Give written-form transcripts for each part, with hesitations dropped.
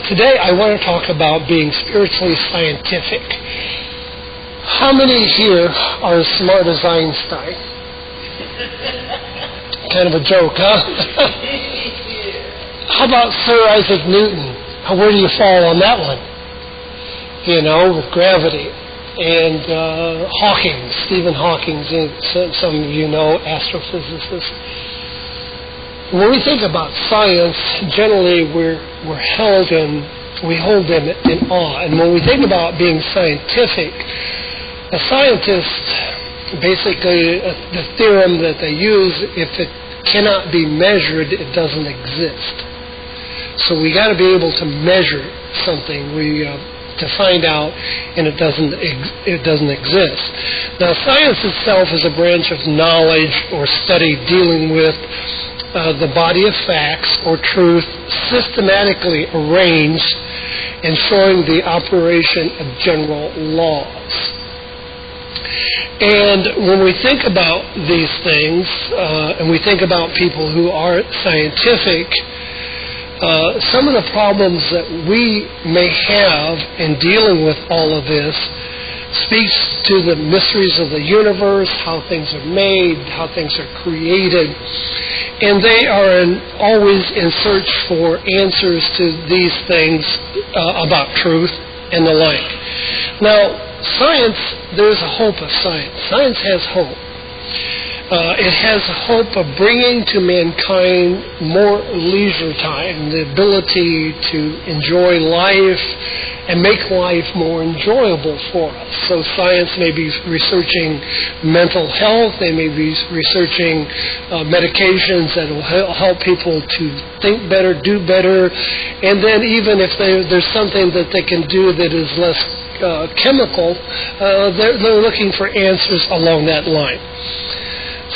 Today I want to talk about being spiritually scientific. How many here are as smart as Einstein? Kind of a joke, huh? How about Sir Isaac Newton? Where do you fall on that one? You know, with gravity. And Hawking, Stephen Hawking, some of you know, astrophysicist. When we think about science, generally we hold them in awe. And when we think about being scientific, a scientist, basically the theorem that they use, if it cannot be measured, it doesn't exist. So we got to be able to measure something to find out, and it doesn't exist. Now, science itself is a branch of knowledge or study dealing with the body of facts or truth systematically arranged and showing the operation of general laws. And when we think about these things, and we think about people who are scientific, some of the problems that we may have in dealing with all of this speaks to the mysteries of the universe, how things are made, how things are created. And they are always in search for answers to these things about truth and the like. Now, science, there's a hope of science. Science has hope. It has hope of bringing to mankind more leisure time, the ability to enjoy life and make life more enjoyable for us. So science may be researching mental health, they may be researching medications that will help people to think better, do better, and then even if there's something that they can do that is less chemical, they're looking for answers along that line.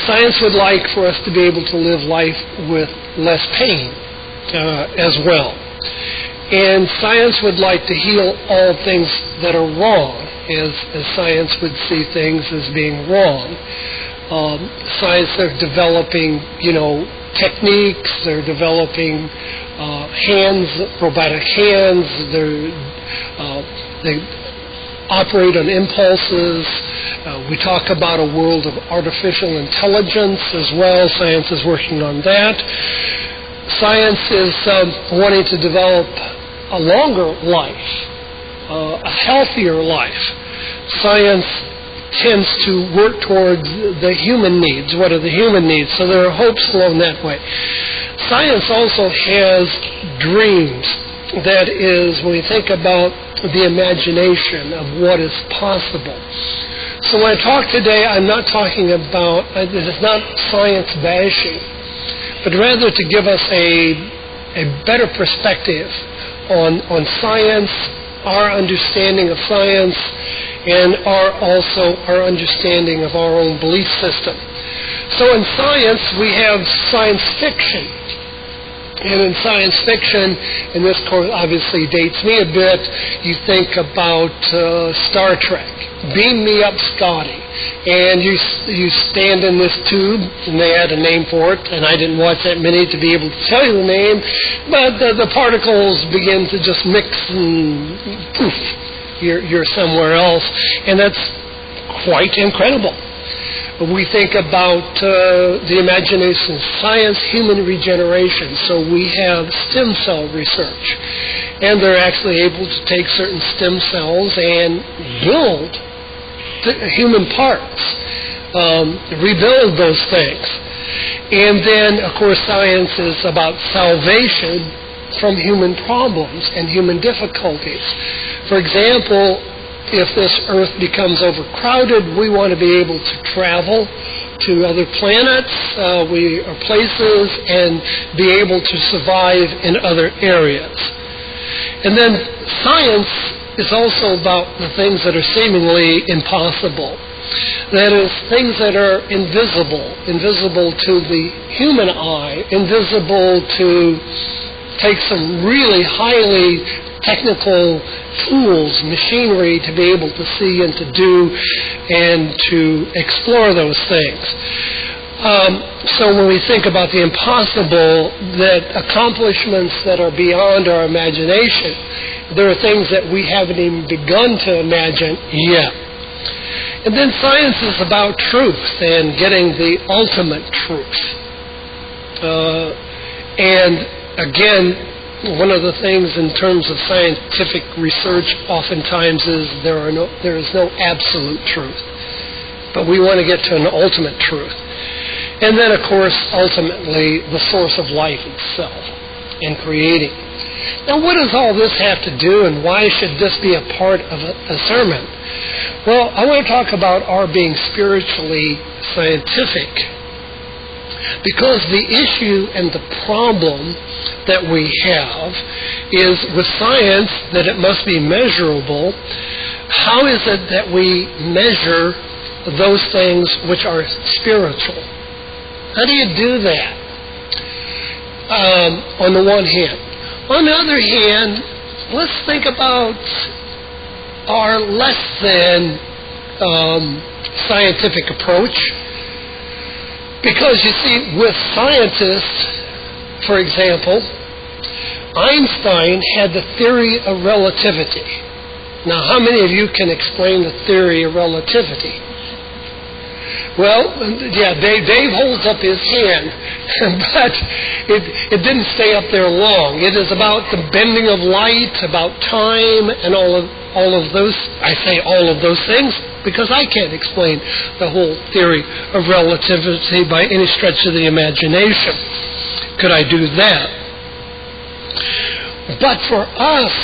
Science would like for us to be able to live life with less pain as well. And science would like to heal all things that are wrong, as science would see things as being wrong. Science, they're developing, techniques, they're developing robotic hands, they operate on impulses. We talk about a world of artificial intelligence as well. Science is working on that. Science is wanting to develop a longer life, a healthier life. Science tends to work towards the human needs. What are the human needs? So there are hopes along that way. Science also has dreams. That is, when we think about the imagination of what is possible. So when I talk today, I'm not talking about, it is not science bashing, but rather to give us a better perspective on science, our understanding of science, and also our understanding of our own belief system. So in science, we have science fiction. And in science fiction, and this obviously dates me a bit, you think about Star Trek. Beam me up, Scotty. And you stand in this tube, and they had a name for it, and I didn't watch that many to be able to tell you the name, but the particles begin to just mix and poof, you're somewhere else. And that's quite incredible. We think about the imagination of science, human regeneration. So we have stem cell research. And they're actually able to take certain stem cells and build human parts, rebuild those things. And then, of course, science is about salvation from human problems and human difficulties. For example, if this earth becomes overcrowded, we want to be able to travel to other planets or places and be able to survive in other areas. And then science is also about the things that are seemingly impossible. That is, things that are invisible to the human eye, invisible to take some really highly technical tools, machinery to be able to see and to do and to explore those things. So when we think about the impossible, that accomplishments that are beyond our imagination, there are things that we haven't even begun to imagine yet. And then science is about truth and getting the ultimate truth. And again, one of the things in terms of scientific research oftentimes is there is no absolute truth. But we want to get to an ultimate truth. And then, of course, ultimately, the source of life itself in creating. Now, what does all this have to do, and why should this be a part of a sermon? Well, I want to talk about our being spiritually scientific. Because the issue and the problem that we have is with science that it must be measurable. How is it that we measure those things which are spiritual? How do you do that? On the one hand. On the other hand, let's think about our less than scientific approach. Because you see, with scientists, for example, Einstein had the theory of relativity. Now, how many of you can explain the theory of relativity? Well, yeah, Dave holds up his hand, but it didn't stay up there long. It is about the bending of light, about time, and all of those. I say all of those things because I can't explain the whole theory of relativity by any stretch of the imagination. Could I do that? But for us,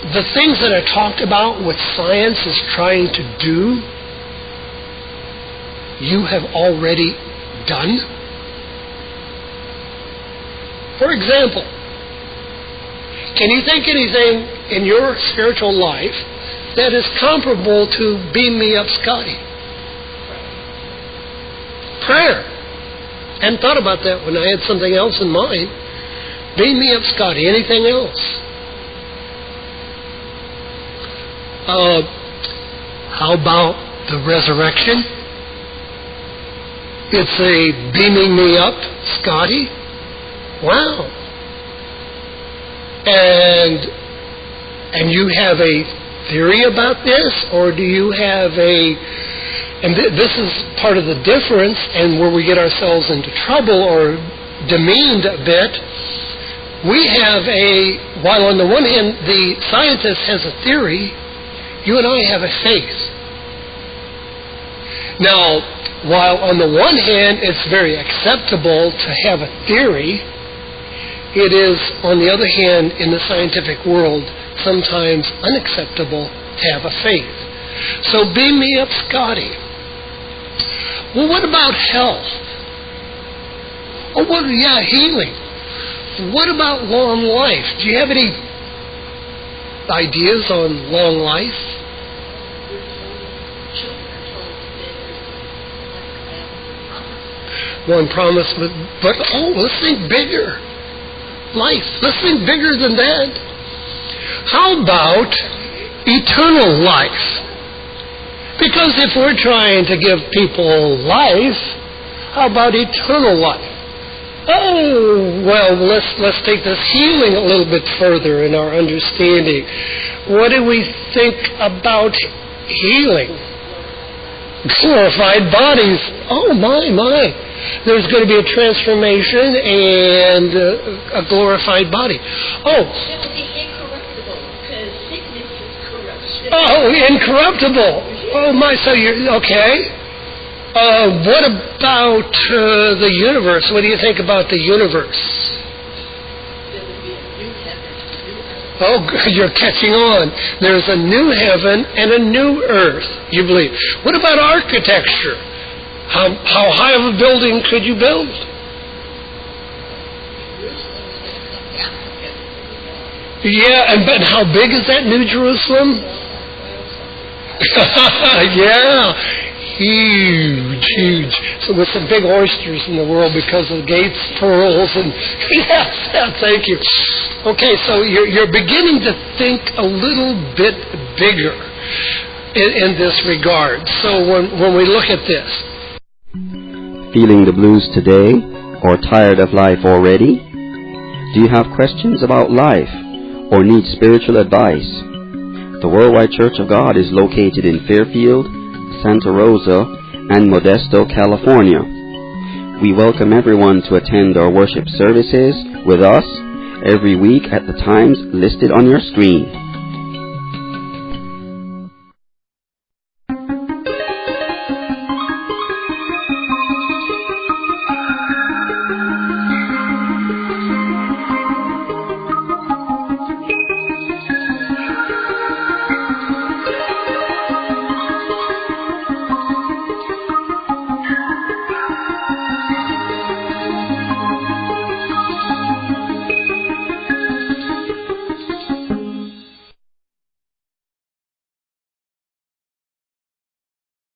the things that are talked about what science is trying to do, you have already done. For example, can you think anything in your spiritual life that is comparable to beam me up, Scotty? Prayer. I hadn't thought about that when I had something else in mind. Beam me up, Scotty. Anything else? How about the resurrection? It's a beaming me up, Scotty. Wow. And you have a theory about this, or do you have and this is part of the difference, and where we get ourselves into trouble or demeaned a bit. We have while on the one hand the scientist has a theory, you and I have a faith. Now, while on the one hand it's very acceptable to have a theory, it is, on the other hand, in the scientific world, sometimes unacceptable to have a faith. So beam me up, Scotty. Well, what about health? Oh, healing. What about long life? Do you have any ideas on long life? One promise, but let's think bigger. Life. Let's think bigger than that. How about eternal life? Because if we're trying to give people life, how about eternal life? Oh, well, let's take this healing a little bit further in our understanding. What do we think about healing? Glorified bodies. Oh, my. There's going to be a transformation and a glorified body. Oh. It will be incorruptible, because sickness is corruption. Oh, incorruptible. Oh, my. So you're okay. What about the universe? What do you think about the universe? There will be a new heaven, new earth. Oh, you're catching on. There's a new heaven and a new earth, you believe. What about architecture? How high of a building could you build? Yeah, but how big is that New Jerusalem? Yeah, huge. So with some big oysters in the world because of Gates pearls and yes, thank you. Okay, so you're beginning to think a little bit bigger in this regard. So when we look at this, Feeling the blues today or tired of life already? Do you have questions about life or need spiritual advice? The Worldwide Church of God is located in Fairfield, Santa Rosa, and Modesto, California. We welcome everyone to attend our worship services with us every week at the times listed on your screen.